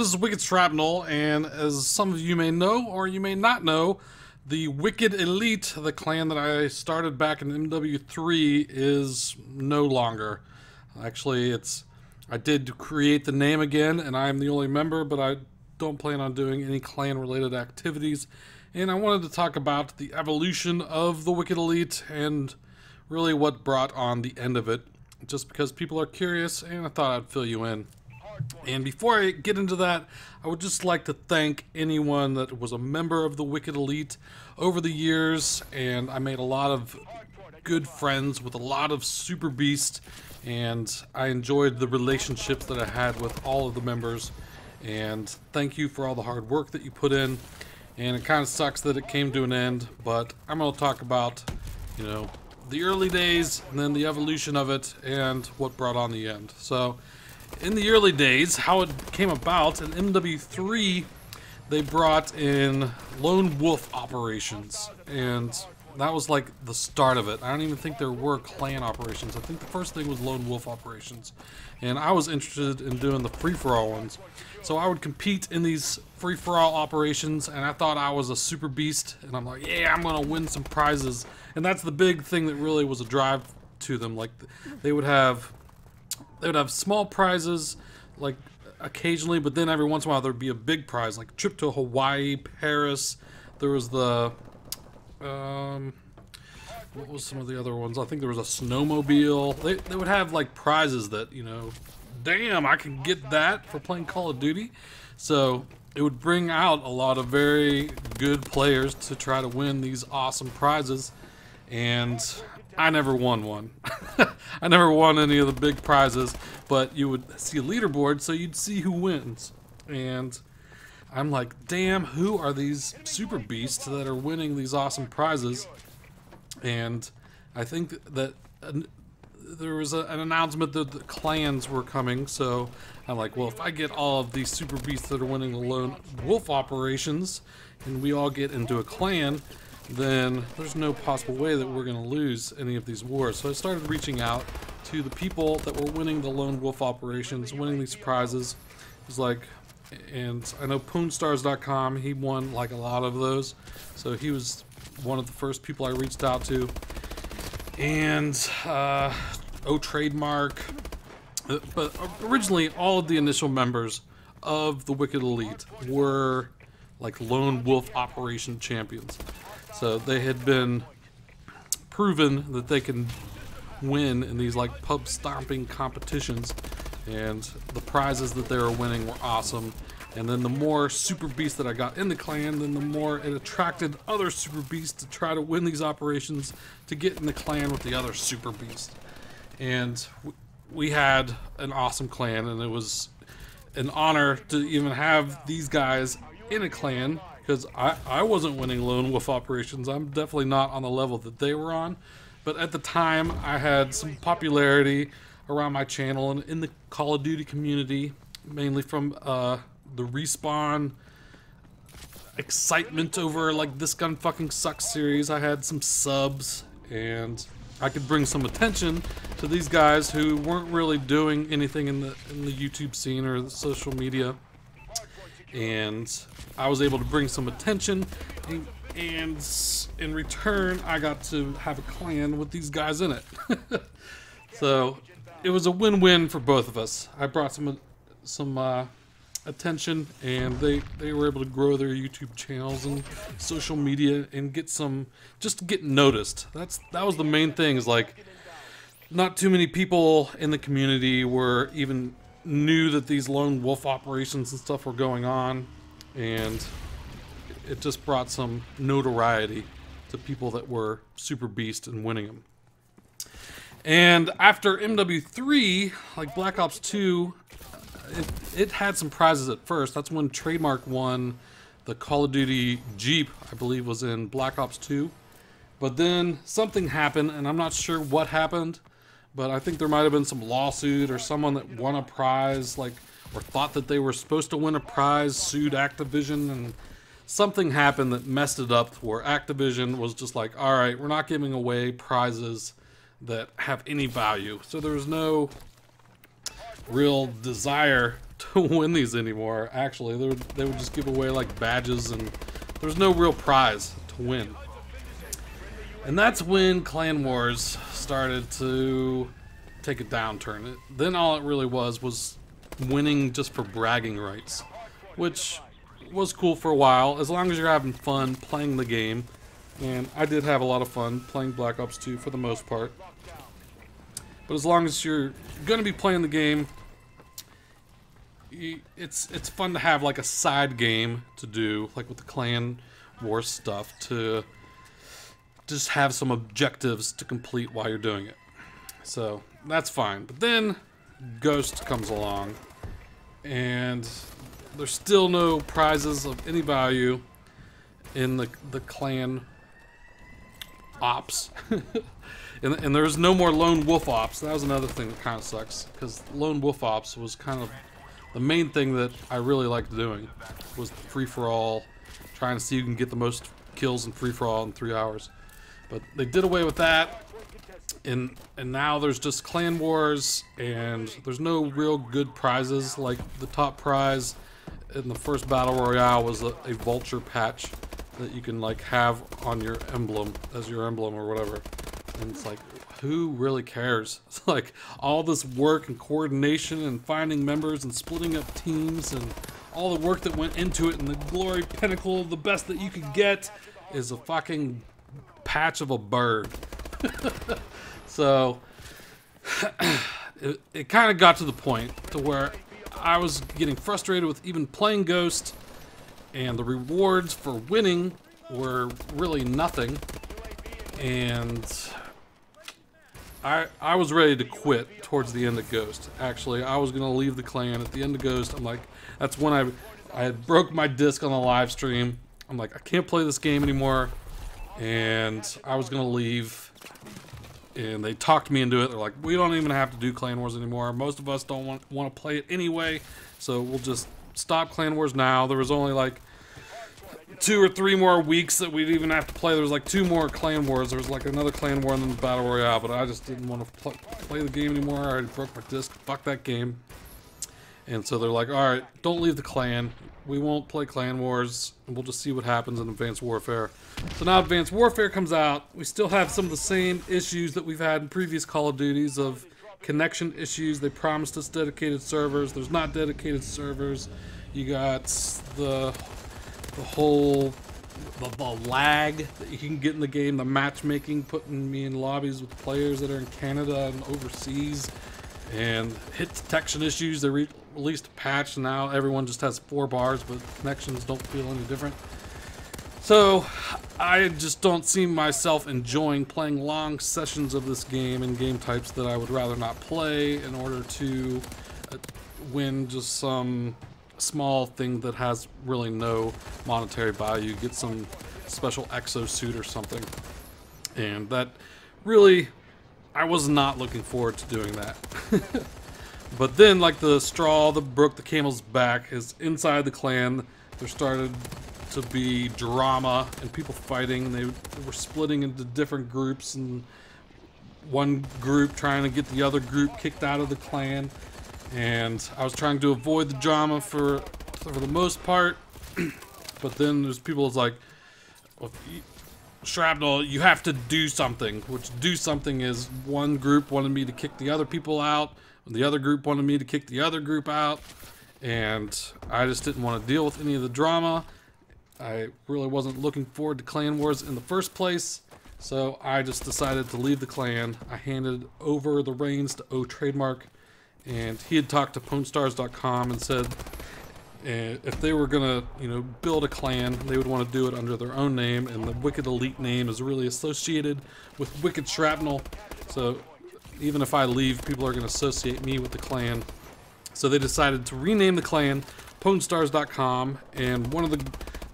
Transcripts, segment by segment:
this is Wicked Shrapnel, and as some of you may know, or you may not know, the Wicked Elite, the clan that I started back in MW3, is no longer. Actually, I did create the name again, and I'm the only member, but I don't plan on doing any clan-related activities. And I wanted to talk about the evolution of the Wicked Elite, and really what brought on the end of it, just because people are curious, and I thought I'd fill you in. And before I get into that, I would just like to thank anyone that was a member of the Wicked Elite over the years, and I made a lot of good friends with a lot of Super Beasts, and I enjoyed the relationships that I had with all of the members, and thank you for all the hard work that you put in. And it kind of sucks that it came to an end, but I'm going to talk about, you know, the early days, and then the evolution of it, and what brought on the end. So, in the early days, how it came about, in MW3, they brought in lone wolf operations, and that was like the start of it. I don't even think there were clan operations. I think the first thing was lone wolf operations, and I was interested in doing the free-for-all ones. So I would compete in these free-for-all operations, and I thought I was a super beast, and I'm like, yeah, I'm gonna win some prizes. And that's the big thing that really was a drive to them. Like, they would have small prizes, like, occasionally, but then every once in a while there'd be a big prize, like a trip to Hawaii, Paris. There was the, what was some of the other ones? I think there was a snowmobile. They would have, like, prizes that, you know, damn, I can get that for playing Call of Duty. So it would bring out a lot of very good players to try to win these awesome prizes, and I never won one. I never won any of the big prizes, but you would see a leaderboard, so you'd see who wins. And I'm like, damn, who are these super beasts that are winning these awesome prizes? And I think that there was an announcement that the clans were coming, so I'm like, well, if I get all of these super beasts that are winning the lone wolf operations, and we all get into a clan, then there's no possible way that we're going to lose any of these wars. So I started reaching out to the people that were winning the lone wolf operations, winning these prizes. It was like, and I know Poonstars.com, he won like a lot of those, so he was one of the first people I reached out to. And Trademark, but originally all of the initial members of the Wicked Elite were like lone wolf operation champions. So they had been proven that they can win in these like pub stomping competitions, and the prizes that they were winning were awesome. And then the more super beasts that I got in the clan, then the more it attracted other super beasts to try to win these operations to get in the clan with the other super beasts. And we had an awesome clan, and it was an honor to even have these guys in a clan, because I wasn't winning lone wolf operations. I'm definitely not on the level that they were on, but at the time I had some popularity around my channel and in the Call of Duty community, mainly from the Respawn excitement over like This Gun Fucking Sucks series. I had some subs, and I could bring some attention to these guys who weren't really doing anything in the YouTube scene or the social media, and I was able to bring some attention, and in return I got to have a clan with these guys in it. So it was a win-win for both of us. I brought some attention, and they were able to grow their YouTube channels and social media and get just get noticed. That was the main thing, is like, not too many people in the community were even knew that these lone wolf operations and stuff were going on, and it just brought some notoriety to people that were super beast and winning them. And after MW3, like Black Ops 2, it had some prizes at first. That's when Trademark won the Call of Duty Jeep, I believe was in Black Ops 2. But then something happened, and I'm not sure what happened, but I think there might have been some lawsuit, or someone that won a prize, like, or thought that they were supposed to win a prize, sued Activision, and something happened that messed it up, where Activision was just like, alright, we're not giving away prizes that have any value. So there was no real desire to win these anymore. Actually, they would just give away like badges, and there's no real prize to win. And that's when Clan Wars started to take a downturn. Then all it really was winning just for bragging rights, which was cool for a while, as long as you're having fun playing the game. And I did have a lot of fun playing Black Ops 2 for the most part. But as long as you're going to be playing the game, it's fun to have like a side game to do, like with the Clan Wars stuff, to just have some objectives to complete while you're doing it. So that's fine. But then Ghost comes along, and there's still no prizes of any value in the Clan Ops. And there's no more Lone Wolf Ops. That was another thing that kind of sucks, because Lone Wolf Ops was kind of the main thing that I really liked doing, was the free-for-all, trying to see who can get the most kills in free-for-all in 3 hours. But they did away with that, and now there's just Clan Wars, and there's no real good prizes. Like the top prize in the first Battle Royale was a vulture patch that you can like have on your emblem, as your emblem or whatever. And it's like, who really cares? It's like all this work and coordination and finding members and splitting up teams and all the work that went into it, and the glory pinnacle, the best that you could get, is a fucking patch of a bird. So it kind of got to the point to where I was getting frustrated with even playing Ghost, and the rewards for winning were really nothing, and I was ready to quit towards the end of Ghost. Actually, I was gonna leave the clan at the end of Ghost. I'm like, that's when I had broke my disc on the live stream. I'm like, I can't play this game anymore, and I was gonna leave. And they talked me into it. They're like, we don't even have to do Clan Wars anymore. Most of us don't want to play it anyway, so we'll just stop Clan Wars now. There was only like 2 or 3 more weeks that we'd even have to play. There was like 2 more Clan Wars. There was like another Clan War and then the Battle Royale, but I just didn't want to play the game anymore. I already broke my disc. Fuck that game. And so they're like, alright, don't leave the clan. We won't play Clan Wars, and we'll just see what happens in Advanced Warfare. So now Advanced Warfare comes out. We still have some of the same issues that we've had in previous Call of Duties of connection issues. They promised us dedicated servers. There's not dedicated servers. You got the whole lag that you can get in the game, the matchmaking, putting me in lobbies with players that are in Canada and overseas, and hit detection issues. They released a patch, and now everyone just has 4 bars, but connections don't feel any different. So I just don't see myself enjoying playing long sessions of this game in game types that I would rather not play in order to win just some small thing that has really no monetary value. Get some special exosuit or something. And that really, I was not looking forward to doing that. But then, like, the straw that broke the camel's back is inside the clan. There started to be drama and people fighting, and they were splitting into different groups, and one group trying to get the other group kicked out of the clan. And I was trying to avoid the drama for the most part. But then there's people that's like, well, Shrapnel, you have to do something. Which do something is, one group wanted me to kick the other people out, and the other group wanted me to kick the other group out, and I just didn't want to deal with any of the drama. I really wasn't looking forward to Clan Wars in the first place, so I just decided to leave the clan. I handed over the reins to O Trademark, and he had talked to PwnStars.com and said if they were gonna, build a clan, they would want to do it under their own name, and the Wicked Elite name is really associated with Wicked Shrapnel, so even if I leave, people are going to associate me with the clan. So they decided to rename the clan PwnStars.com, and one of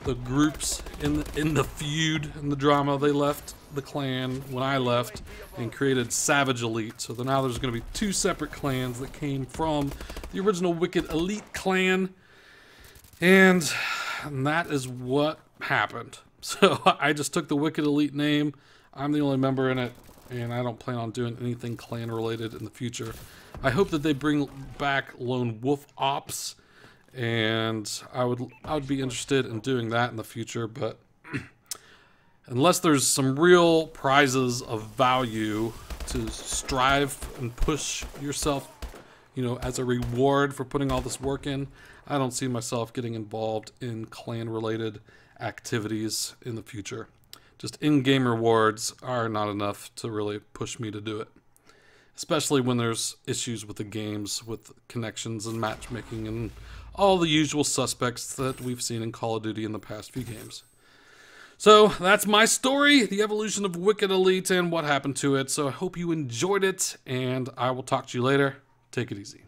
the groups in the feud and the drama, they left the clan when I left and created Savage Elite. So now there's going to be 2 separate clans that came from the original Wicked Elite clan, and that is what happened. So I just took the Wicked Elite name. I'm the only member in it, and I don't plan on doing anything clan related in the future. I hope that they bring back Lone Wolf Ops, and I would be interested in doing that in the future, but unless there's some real prizes of value to strive and push yourself, you know, as a reward for putting all this work in, I don't see myself getting involved in clan related activities in the future. Just in-game rewards are not enough to really push me to do it, especially when there's issues with the games, with connections and matchmaking and all the usual suspects that we've seen in Call of Duty in the past few games. So that's my story, the evolution of Wicked Elite and what happened to it. So I hope you enjoyed it, and I will talk to you later. Take it easy.